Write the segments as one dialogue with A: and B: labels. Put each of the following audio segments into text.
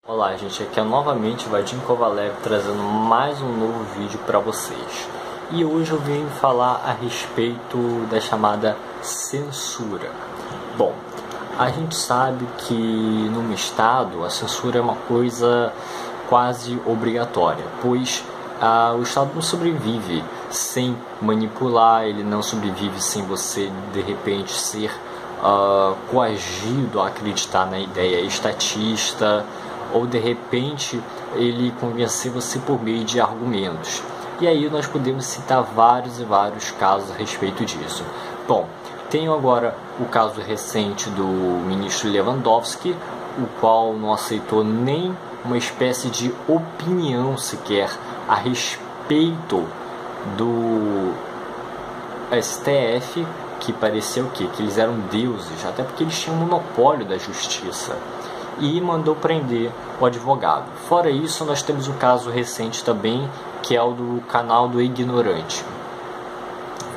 A: Olá gente, aqui é novamente o Vadim Kovalev trazendo mais um novo vídeo para vocês. E hoje eu vim falar a respeito da chamada censura. Bom, a gente sabe que num estado a censura é uma coisa quase obrigatória, pois o estado não sobrevive sem manipular, ele não sobrevive sem você de repente ser coagido a acreditar na ideia estatista, ou de repente ele convencer você por meio de argumentos. E aí nós podemos citar vários e vários casos a respeito disso. Bom, tenho agora o caso recente do ministro Lewandowski, o qual não aceitou nem uma espécie de opinião sequer a respeito do STF, que parecia o quê? Que eles eram deuses, até porque eles tinham monopólio da justiça, e mandou prender o advogado. Fora isso, nós temos um caso recente também, que é o do canal do Ignorante.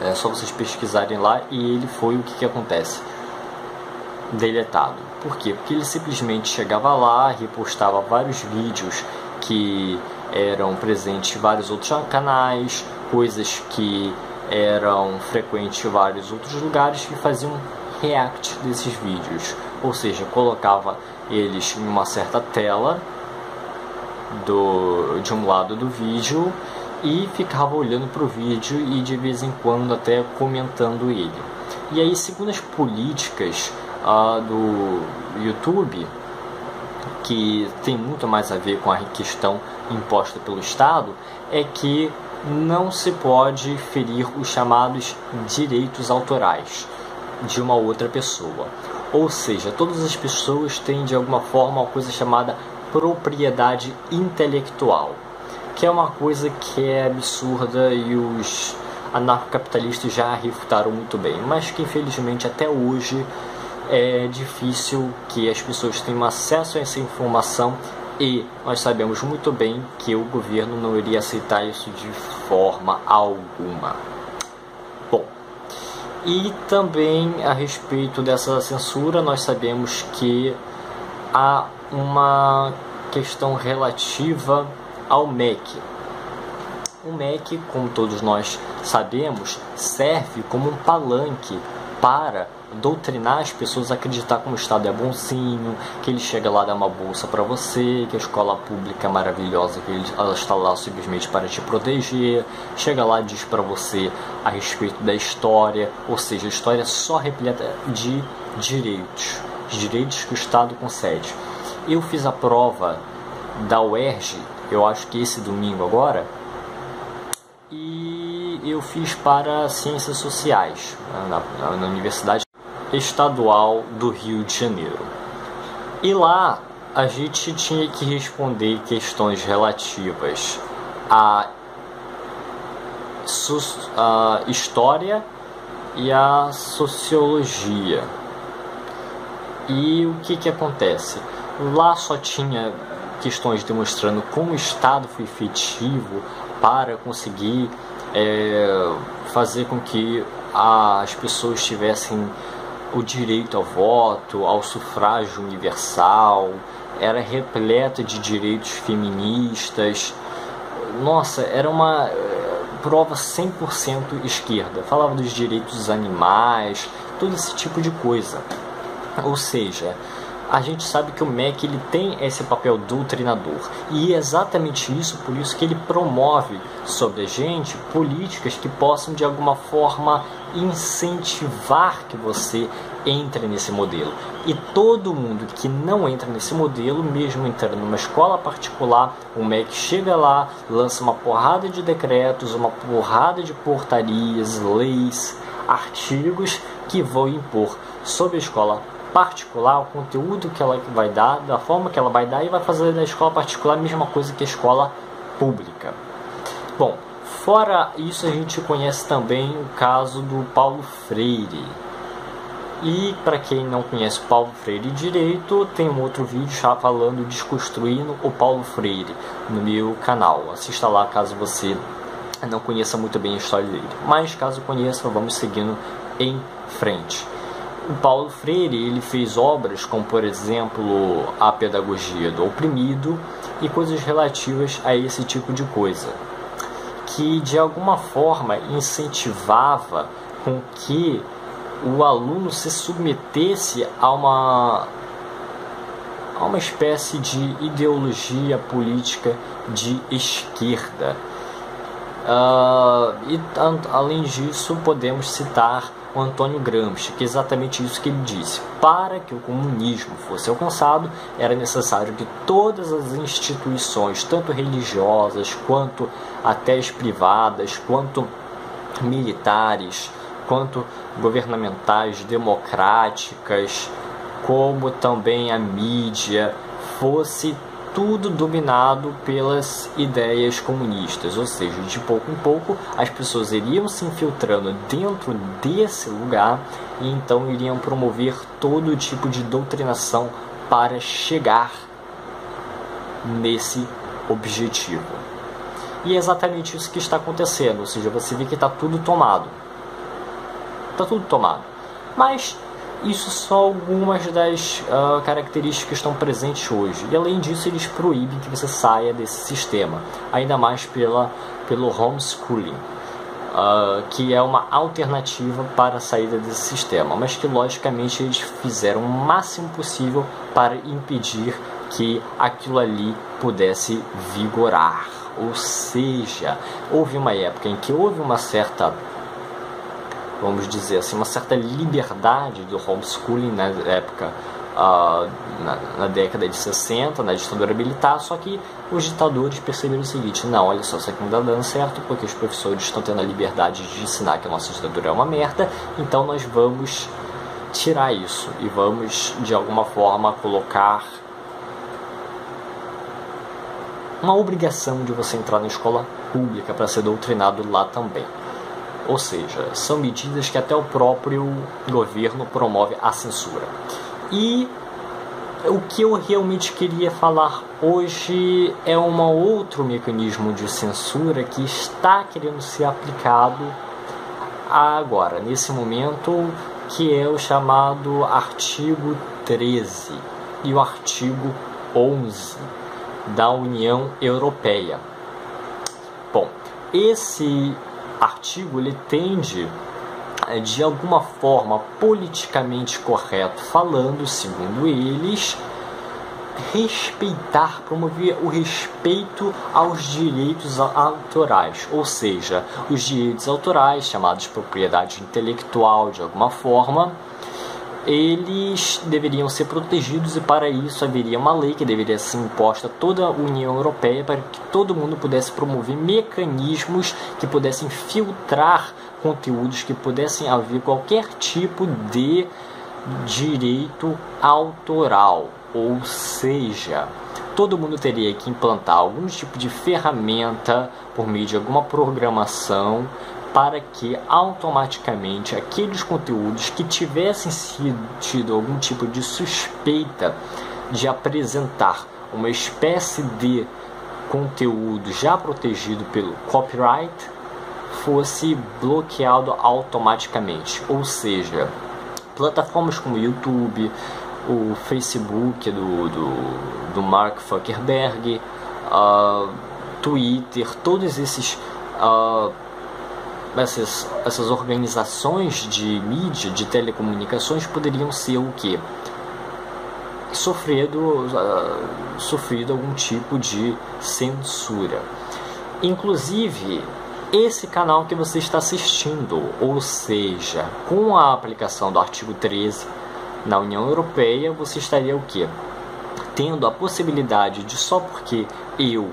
A: É só vocês pesquisarem lá, e ele foi o que acontece? Deletado. Por quê? Porque ele simplesmente chegava lá, repostava vários vídeos que eram presentes em vários outros canais, coisas que eram frequentes em vários outros lugares, e faziam react desses vídeos, ou seja, colocava eles em uma certa tela de um lado do vídeo e ficava olhando para o vídeo e de vez em quando até comentando ele. E aí, segundo as políticas do YouTube, que tem muito mais a ver com a questão imposta pelo Estado, é que não se pode ferir os chamados direitos autorais de uma outra pessoa. Ou seja, todas as pessoas têm de alguma forma uma coisa chamada propriedade intelectual, que é uma coisa que é absurda e os anarcocapitalistas já refutaram muito bem, mas que infelizmente até hoje é difícil que as pessoas tenham acesso a essa informação, e nós sabemos muito bem que o governo não iria aceitar isso de forma alguma. Bom, e também a respeito dessa censura, nós sabemos que há uma questão relativa ao MEC. O MEC, como todos nós sabemos, serve como um palanque para doutrinar as pessoas a acreditar que o Estado é bonzinho, que ele chega lá a dar uma bolsa para você, que a escola pública é maravilhosa, que ela está lá simplesmente para te proteger, chega lá e diz para você a respeito da história, ou seja, a história é só repleta de direitos que o Estado concede. Eu fiz a prova da UERJ, eu acho que esse domingo agora, e eu fiz para Ciências Sociais, na Universidade Estadual do Rio de Janeiro. E lá a gente tinha que responder questões relativas à história e à sociologia. E o que acontece? Lá só tinha questões demonstrando como o Estado foi efetivo para conseguir fazer com que as pessoas tivessem o direito ao voto, ao sufrágio universal, era repleto de direitos feministas. Nossa, era uma prova 100% esquerda. Falava dos direitos dos animais, todo esse tipo de coisa. Ou seja, a gente sabe que o MEC ele tem esse papel doutrinador, e é exatamente isso, por isso que ele promove sobre a gente políticas que possam de alguma forma incentivar que você entre nesse modelo. E todo mundo que não entra nesse modelo, mesmo entrando numa escola particular, o MEC chega lá, lança uma porrada de decretos, uma porrada de portarias, leis, artigos que vão impor sobre a escola particular o conteúdo que ela vai dar, da forma que ela vai dar, e vai fazer da escola particular a mesma coisa que a escola pública. Bom, fora isso, a gente conhece também o caso do Paulo Freire. E para quem não conhece o Paulo Freire direito, tem um outro vídeo já falando, desconstruindo o Paulo Freire, no meu canal. Assista lá caso você não conheça muito bem a história dele. Mas caso conheça, vamos seguindo em frente. o Paulo Freire ele fez obras como, por exemplo, A Pedagogia do Oprimido e coisas relativas a esse tipo de coisa, que de alguma forma incentivava com que o aluno se submetesse a uma espécie de ideologia política de esquerda. Além disso, podemos citar o Antônio Gramsci, que é exatamente isso que ele disse: para que o comunismo fosse alcançado, era necessário que todas as instituições, tanto religiosas, quanto até as privadas, quanto militares, quanto governamentais, democráticas, como também a mídia, fosse tudo dominado pelas ideias comunistas. Ou seja, de pouco em pouco as pessoas iriam se infiltrando dentro desse lugar e então iriam promover todo tipo de doutrinação para chegar nesse objetivo. E é exatamente isso que está acontecendo. Ou seja, você vê que está tudo tomado. Está tudo tomado. Mas isso são algumas das características que estão presentes hoje. E além disso, eles proíbem que você saia desse sistema, ainda mais pelo homeschooling, que é uma alternativa para a saída desse sistema, mas que logicamente eles fizeram o máximo possível para impedir que aquilo ali pudesse vigorar. Ou seja, houve uma época em que houve uma certa, vamos dizer assim, uma certa liberdade do homeschooling na época, na década de 60, na ditadura militar, só que os ditadores perceberam o seguinte: não, olha só, isso aqui não está dando certo, porque os professores estão tendo a liberdade de ensinar que a nossa ditadura é uma merda, então nós vamos tirar isso e vamos, de alguma forma, colocar uma obrigação de você entrar na escola pública para ser doutrinado lá também. Ou seja, são medidas que até o próprio governo promove a censura. E o que eu realmente queria falar hoje é um outro mecanismo de censura que está querendo ser aplicado agora, nesse momento, que é o chamado artigo 13 e o artigo 11 da União Europeia. Bom, esse artigo ele tende, de alguma forma politicamente correto falando, segundo eles, promover o respeito aos direitos autorais, ou seja, os direitos autorais, chamados de propriedade intelectual de alguma forma, eles deveriam ser protegidos, e para isso haveria uma lei que deveria ser imposta a toda a União Europeia para que todo mundo pudesse promover mecanismos que pudessem filtrar conteúdos que pudessem haver qualquer tipo de direito autoral, ou seja, todo mundo teria que implantar algum tipo de ferramenta por meio de alguma programação para que automaticamente aqueles conteúdos que tivessem tido algum tipo de suspeita de apresentar uma espécie de conteúdo já protegido pelo copyright fosse bloqueado automaticamente. Ou seja, plataformas como o YouTube, o Facebook do Mark Zuckerberg, Twitter, todos essas organizações de mídia, de telecomunicações, poderiam ser o quê? Sofrido algum tipo de censura. Inclusive, esse canal que você está assistindo, ou seja, com a aplicação do artigo 13 na União Europeia, você estaria o quê? Tendo a possibilidade de, só porque eu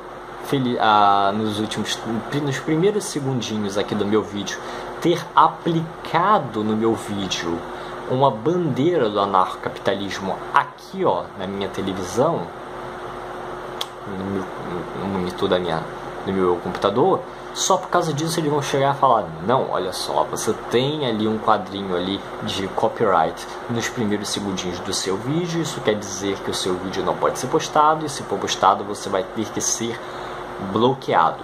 A: nos primeiros segundinhos aqui do meu vídeo, ter aplicado no meu vídeo uma bandeira do anarcocapitalismo aqui, ó, na minha televisão, no monitor do meu computador, só por causa disso eles vão chegar e falar: não, olha só, você tem ali um quadrinho ali de copyright nos primeiros segundinhos do seu vídeo, isso quer dizer que o seu vídeo não pode ser postado, e se for postado você vai ter que ser bloqueado.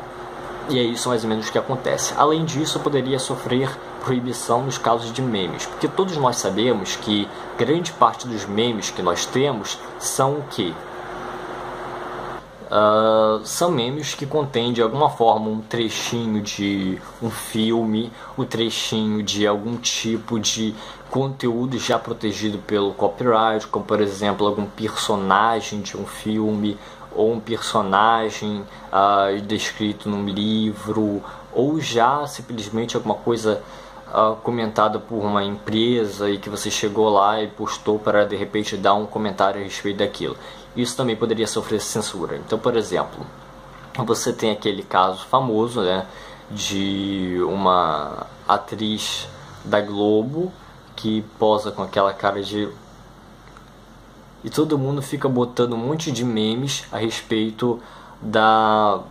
A: E é isso mais ou menos que acontece. Além disso, poderia sofrer proibição nos casos de memes, porque todos nós sabemos que grande parte dos memes que nós temos são o quê? São memes que contêm de alguma forma um trechinho de um filme, um trechinho de algum tipo de conteúdo já protegido pelo copyright, como por exemplo algum personagem de um filme ou um personagem descrito num livro, ou já simplesmente alguma coisa comentada por uma empresa e que você chegou lá e postou para de repente dar um comentário a respeito daquilo. Isso também poderia sofrer censura. Então, por exemplo, você tem aquele caso famoso, né, de uma atriz da Globo que posa com aquela cara de... E todo mundo fica botando um monte de memes a respeito da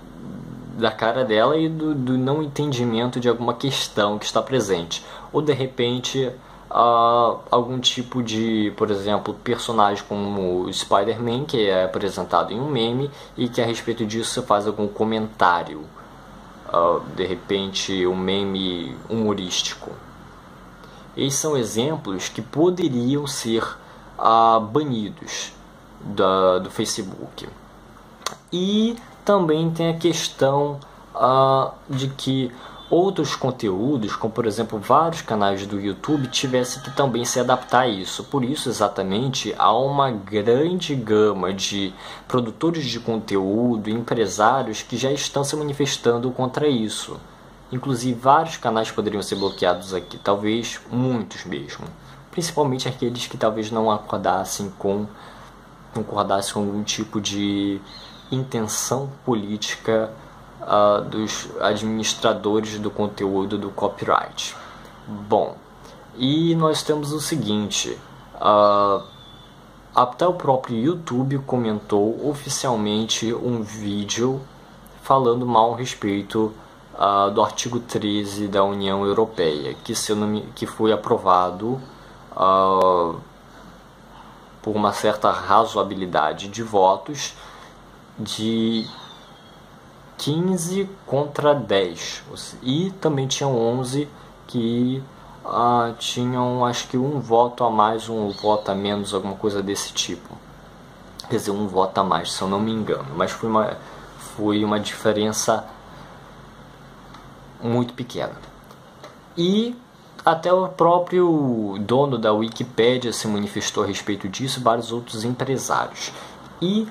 A: cara dela e do não entendimento de alguma questão que está presente. Ou de repente algum tipo de, por exemplo, personagem como o Spider-Man, que é apresentado em um meme e que a respeito disso você faz algum comentário, de repente um meme humorístico. Esses são exemplos que poderiam ser banidos do Facebook. E também tem a questão de que outros conteúdos, como por exemplo vários canais do YouTube, tivessem que também se adaptar a isso. Por isso exatamente há uma grande gama de produtores de conteúdo, empresários que já estão se manifestando contra isso. Inclusive vários canais poderiam ser bloqueados aqui, talvez muitos mesmo. Principalmente aqueles que talvez não concordassem com algum tipo de intenção política dos administradores do conteúdo do copyright. Bom, e nós temos o seguinte, até o próprio YouTube comentou oficialmente um vídeo falando mal a respeito do artigo 13 da União Europeia, que foi aprovado por uma certa razoabilidade de votos de 15 contra 10, e também tinham 11 que tinham acho que um voto a mais, um voto a menos, alguma coisa desse tipo. Quer dizer, um voto a mais, se eu não me engano, mas foi uma diferença muito pequena. E até o próprio dono da Wikipédia se manifestou a respeito disso, vários outros empresários. E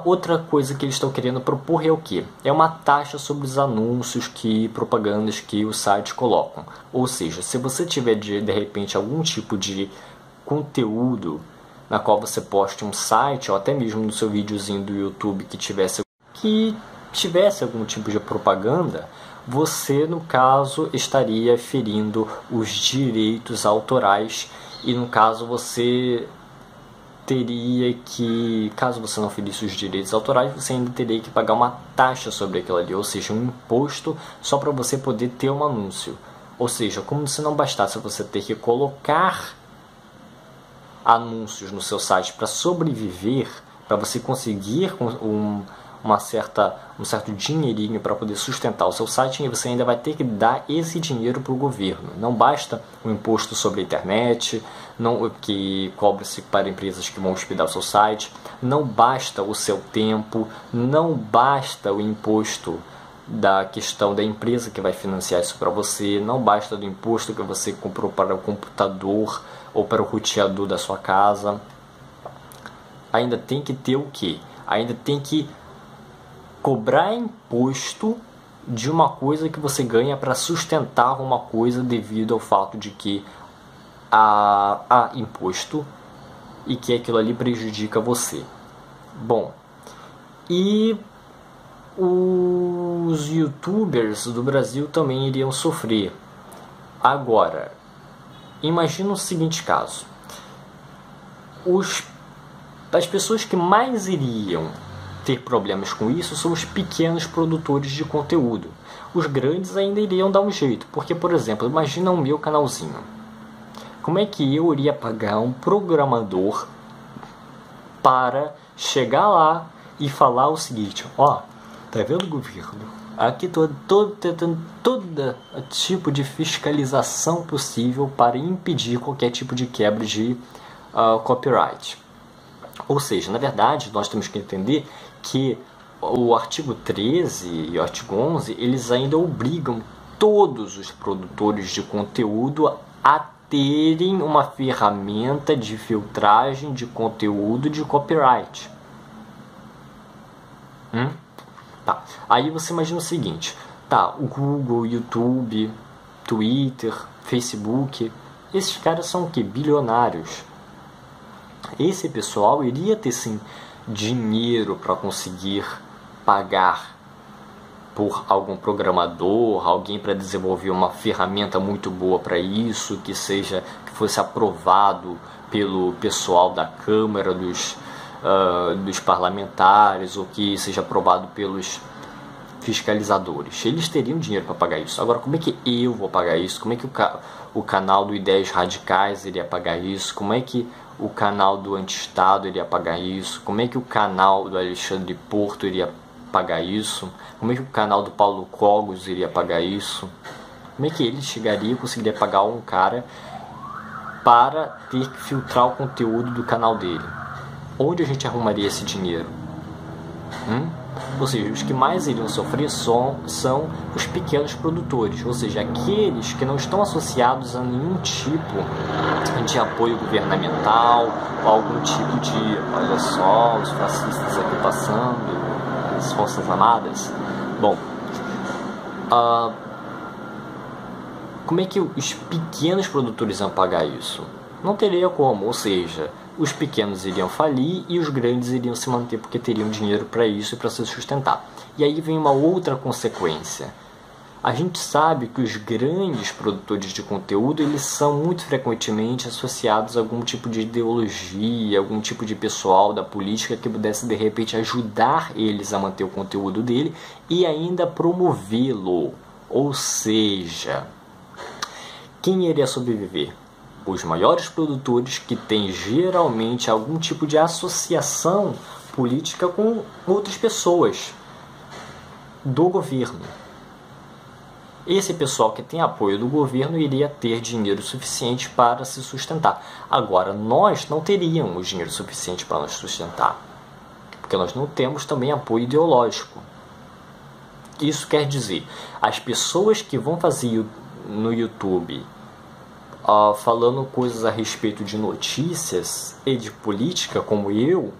A: outra coisa que eles estão querendo propor é o que? É uma taxa sobre os anúncios e propagandas que os sites colocam. Ou seja, se você tiver de repente algum tipo de conteúdo na qual você poste um site, ou até mesmo no seu videozinho do YouTube que tivesse algum tipo de propaganda, você no caso estaria ferindo os direitos autorais, e no caso você teria que, caso você não ferisse os direitos autorais, você ainda teria que pagar uma taxa sobre aquilo ali, ou seja, um imposto só para você poder ter um anúncio. Ou seja, como se não bastasse você ter que colocar anúncios no seu site para sobreviver, para você conseguir um certo dinheirinho para poder sustentar o seu site, e você ainda vai ter que dar esse dinheiro para o governo. Não basta o imposto sobre a internet, que cobra-se para empresas que vão hospedar o seu site, não basta o seu tempo, não basta o imposto da questão da empresa que vai financiar isso para você, não basta do imposto que você comprou para o computador ou para o roteador da sua casa. Ainda tem que ter o quê? Ainda tem que cobrar imposto de uma coisa que você ganha para sustentar uma coisa, devido ao fato de que há imposto e que aquilo ali prejudica você. Bom, e os youtubers do Brasil também iriam sofrer. Agora, imagina o seguinte caso: as pessoas que mais iriam ter problemas com isso são os pequenos produtores de conteúdo. Os grandes ainda iriam dar um jeito, porque, por exemplo, imagina o meu canalzinho. Como é que eu iria pagar um programador para chegar lá e falar o seguinte: ó, tá vendo, governo? Aqui tentando todo tipo de fiscalização possível para impedir qualquer tipo de quebra de copyright. Ou seja, na verdade, nós temos que entender que o artigo 13 e o artigo 11, eles ainda obrigam todos os produtores de conteúdo a terem uma ferramenta de filtragem de conteúdo de copyright. Tá. Aí você imagina o seguinte, tá, o Google, YouTube, Twitter, Facebook, esses caras são o quê? Bilionários. Esse pessoal iria ter sim dinheiro para conseguir pagar por algum programador, alguém para desenvolver uma ferramenta muito boa para isso, que fosse aprovado pelo pessoal da Câmara dos parlamentares, ou que seja aprovado pelos fiscalizadores. Eles teriam dinheiro para pagar isso. Agora, como é que eu vou pagar isso? Como é que o canal do Ideias Radicais iria pagar isso? Como é que o canal do Anti-Estado iria pagar isso? Como é que o canal do Alexandre Porto iria pagar isso? Como é que o canal do Paulo Cogos iria pagar isso? Como é que ele chegaria e conseguiria pagar um cara para ter que filtrar o conteúdo do canal dele? Onde a gente arrumaria esse dinheiro? Ou seja, os que mais iriam sofrer são os pequenos produtores, ou seja, aqueles que não estão associados a nenhum tipo de apoio governamental, ou algum tipo de, olha só, os fascistas aqui passando, as Forças Armadas. Bom, como é que os pequenos produtores vão pagar isso? Não teria como, ou seja, os pequenos iriam falir e os grandes iriam se manter porque teriam dinheiro para isso e para se sustentar. E aí vem uma outra consequência. A gente sabe que os grandes produtores de conteúdo, eles são muito frequentemente associados a algum tipo de ideologia, algum tipo de pessoal da política que pudesse de repente ajudar eles a manter o conteúdo dele e ainda promovê-lo. Ou seja, quem iria sobreviver? Os maiores produtores que têm geralmente algum tipo de associação política com outras pessoas do governo. Esse pessoal que tem apoio do governo iria ter dinheiro suficiente para se sustentar. Agora, nós não teríamos dinheiro suficiente para nos sustentar, porque nós não temos também apoio ideológico. Isso quer dizer, as pessoas que vão fazer no YouTube falando coisas a respeito de notícias e de política, como eu,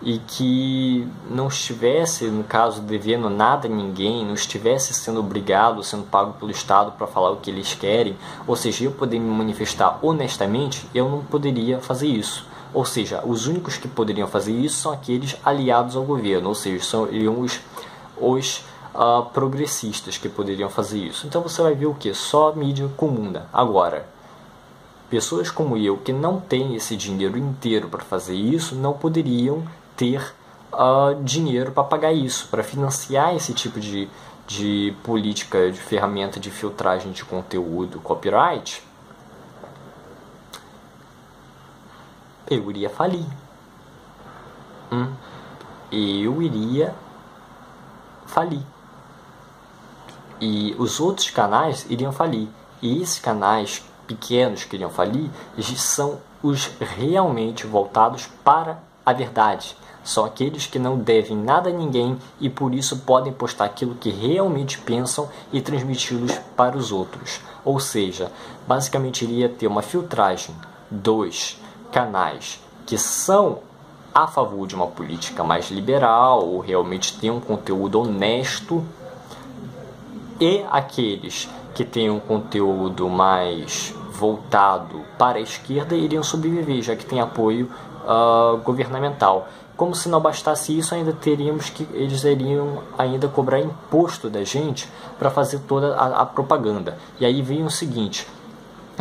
A: e que não estivesse, no caso, devendo nada a ninguém, não estivesse sendo obrigado, sendo pago pelo Estado para falar o que eles querem, ou seja, eu poder me manifestar honestamente, eu não poderia fazer isso. Ou seja, os únicos que poderiam fazer isso são aqueles aliados ao governo, ou seja, seriam os progressistas que poderiam fazer isso. Então você vai ver o que? Só mídia comum. Agora, pessoas como eu que não têm esse dinheiro inteiro para fazer isso, não poderiam ter dinheiro para pagar isso, para financiar esse tipo de política, de ferramenta de filtragem de conteúdo, copyright. Eu iria falir. Eu iria falir. E os outros canais iriam falir. E esses canais pequenos que iriam falir são os realmente voltados para a verdade. São aqueles que não devem nada a ninguém e por isso podem postar aquilo que realmente pensam e transmiti-los para os outros. Ou seja, basicamente iria ter uma filtragem dos canais que são a favor de uma política mais liberal ou realmente têm um conteúdo honesto, e aqueles que têm um conteúdo mais voltado para a esquerda iriam sobreviver, já que tem apoio governamental. Como se não bastasse isso, ainda teríamos que eles iriam ainda cobrar imposto da gente para fazer toda a propaganda. E aí vem o seguinte,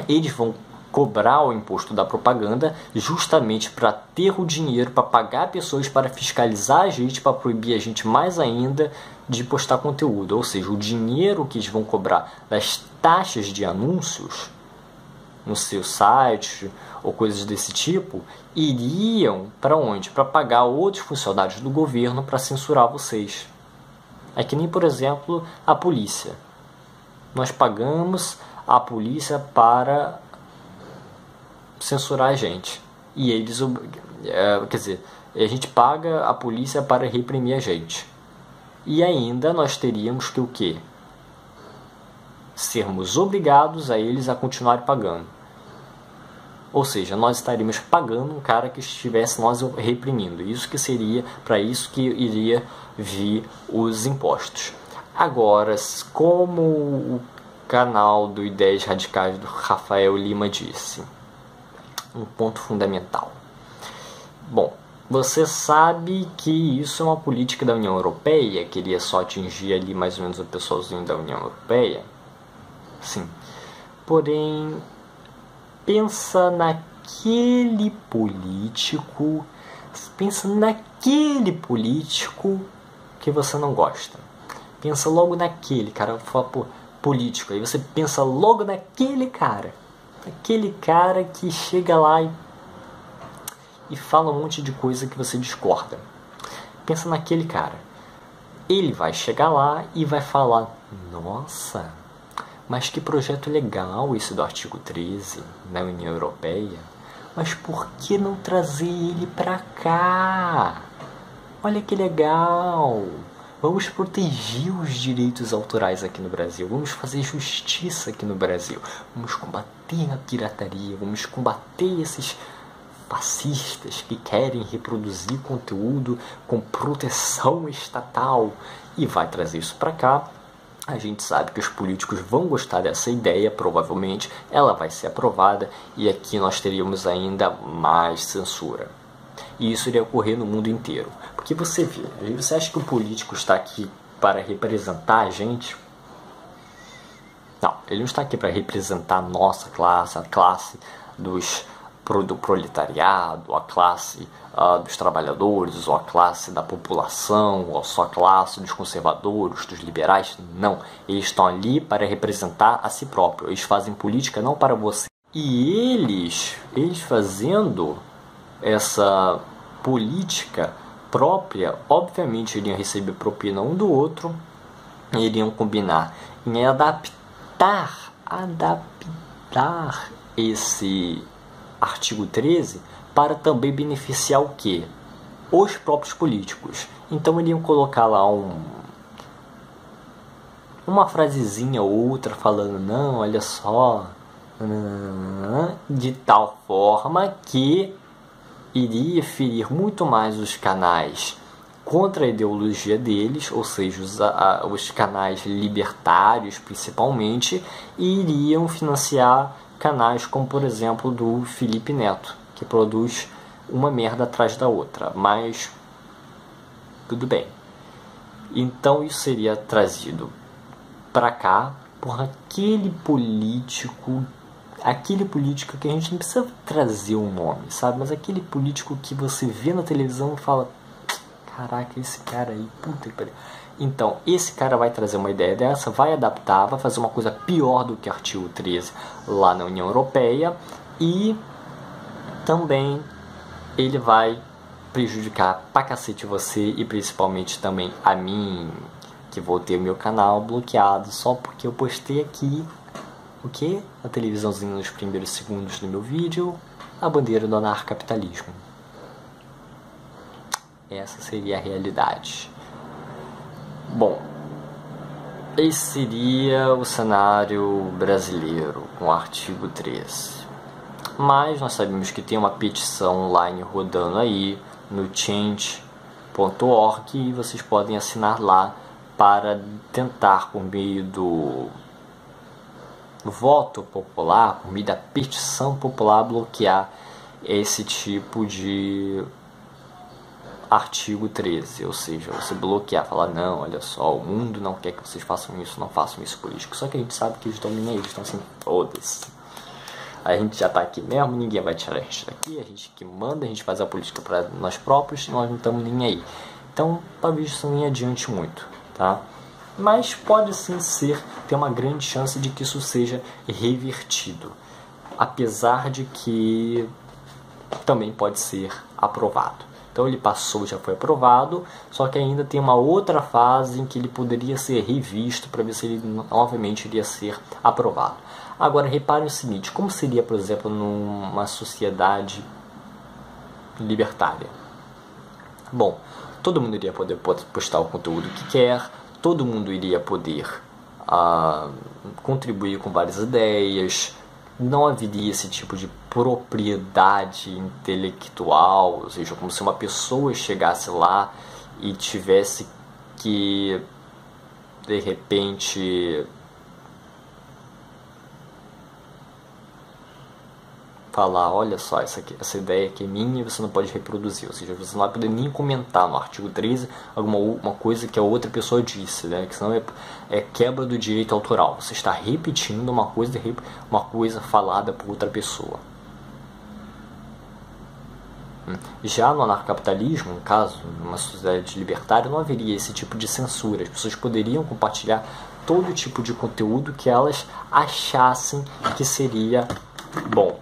A: eles vão cobrar o imposto da propaganda justamente para ter o dinheiro para pagar pessoas para fiscalizar a gente, para proibir a gente mais ainda de postar conteúdo. Ou seja, o dinheiro que eles vão cobrar das taxas de anúncios no seu site ou coisas desse tipo iriam para onde? Para pagar outros funcionários do governo para censurar vocês. É que nem, por exemplo, a polícia. Nós pagamos a polícia para censurar a gente. E eles, quer dizer, a gente paga a polícia para reprimir a gente. E ainda nós teríamos que o quê? Sermos obrigados a eles a continuarem pagando. Ou seja, nós estaríamos pagando um cara que estivesse nós reprimindo. Isso que seria, para isso que iria vir os impostos. Agora, como o canal do Ideias Radicais do Rafael Lima disse, um ponto fundamental. Bom, você sabe que isso é uma política da União Europeia, queria só atingir ali mais ou menos o pessoalzinho da União Europeia? Sim. Porém, pensa naquele político que você não gosta. Pensa logo naquele cara, político. Aí você pensa logo naquele cara. Aquele cara que chega lá e fala um monte de coisa que você discorda. Pensa naquele cara. Ele vai chegar lá e vai falar: nossa, mas que projeto legal esse do artigo 13 na União Europeia. Mas por que não trazer ele pra cá? Olha que legal. Vamos proteger os direitos autorais aqui no Brasil. Vamos fazer justiça aqui no Brasil. Vamos combater a pirataria. Vamos combater esses fascistas que querem reproduzir conteúdo com proteção estatal. E vai trazer isso para cá. A gente sabe que os políticos vão gostar dessa ideia, provavelmente. Ela vai ser aprovada e aqui nós teríamos ainda mais censura. E isso iria ocorrer no mundo inteiro. Porque você vê, você acha que o político está aqui para representar a gente? Não, ele não está aqui para representar a nossa classe, a classe do proletariado, a classe dos trabalhadores, ou a classe da população, ou só a classe dos conservadores, dos liberais. Não, eles estão ali para representar a si próprio. Eles fazem política não para você. E eles fazendo essa política própria, obviamente iriam receber propina um do outro, iriam combinar em adaptar esse artigo 13 para também beneficiar o quê? Os próprios políticos. Então iriam colocar lá uma frasezinha ou outra falando: não, olha só, de tal forma que iria ferir muito mais os canais contra a ideologia deles, ou seja, os canais libertários principalmente, e iriam financiar canais como, por exemplo, do Felipe Neto, que produz uma merda atrás da outra, mas tudo bem. Então isso seria trazido para cá por aquele político que a gente não precisa trazer um nome, sabe? Mas aquele político que você vê na televisão e fala: caraca, esse cara aí, puta que pariu. Então, esse cara vai trazer uma ideia dessa, vai adaptar, vai fazer uma coisa pior do que o artigo 13 lá na União Europeia, e também ele vai prejudicar pra cacete você e principalmente também a mim, que vou ter o meu canal bloqueado só porque eu postei aqui o que? A televisãozinha nos primeiros segundos do meu vídeo, a bandeira do anarcapitalismo. Essa seria a realidade. Bom, esse seria o cenário brasileiro com o artigo 13. Mas nós sabemos que tem uma petição online rodando aí no change.org e vocês podem assinar lá para tentar, por meio do voto popular, por meio da petição popular, bloquear esse tipo de artigo 13, ou seja, você bloquear, falar: não, olha só, o mundo não quer que vocês façam isso, não façam isso político. Só que a gente sabe que eles estão nem aí, eles estão assim: foda-se, a gente já tá aqui mesmo, ninguém vai tirar a gente daqui, a gente que manda, a gente faz a política para nós próprios e nós não estamos nem aí. Então, talvez isso nem adiante muito, tá? Mas pode sim ter uma grande chance de que isso seja revertido, apesar de que também pode ser aprovado. Então ele passou, já foi aprovado, só que ainda tem uma outra fase em que ele poderia ser revisto para ver se ele novamente iria ser aprovado. Agora reparem o seguinte, como seria, por exemplo, numa sociedade libertária? Bom, todo mundo iria poder postar o conteúdo que quer, todo mundo iria poder contribuir com várias ideias, não haveria esse tipo de propriedade intelectual, ou seja, como se uma pessoa chegasse lá e tivesse que, de repente, falar, olha só, essa ideia aqui é minha e você não pode reproduzir, ou seja, você não vai poder nem comentar no artigo 13 uma coisa que a outra pessoa disse, né? Que senão é quebra do direito autoral, você está repetindo uma coisa falada por outra pessoa. Já no anarcocapitalismo, no caso, numa sociedade libertária, não haveria esse tipo de censura, as pessoas poderiam compartilhar todo tipo de conteúdo que elas achassem que seria bom.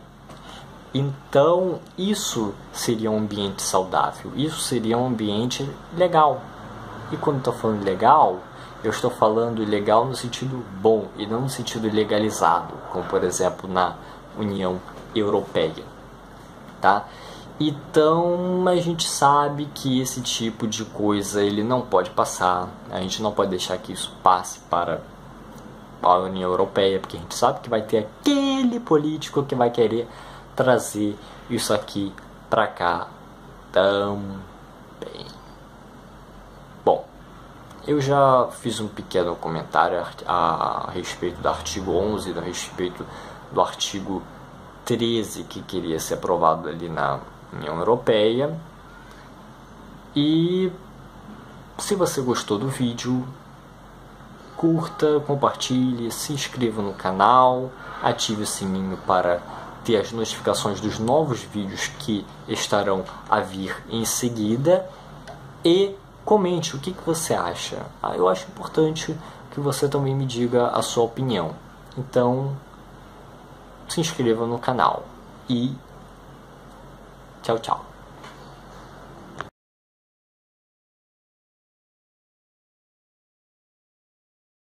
A: Então, isso seria um ambiente saudável, isso seria um ambiente legal. E quando estou falando legal, eu estou falando legal no sentido bom e não no sentido legalizado, como por exemplo na União Europeia, tá? Então, a gente sabe que esse tipo de coisa ele não pode passar, a gente não pode deixar que isso passe para a União Europeia, porque a gente sabe que vai ter aquele político que vai querer trazer isso aqui para cá também. Bom, eu já fiz um pequeno comentário a respeito do artigo 11, a respeito do artigo 13 que queria ser aprovado ali na União Europeia. E se você gostou do vídeo, curta, compartilhe, se inscreva no canal, ative o sininho para ter as notificações dos novos vídeos que estarão a vir em seguida e comente o que você acha. Eu acho importante que você também me diga a sua opinião. Então, se inscreva no canal e tchau, tchau.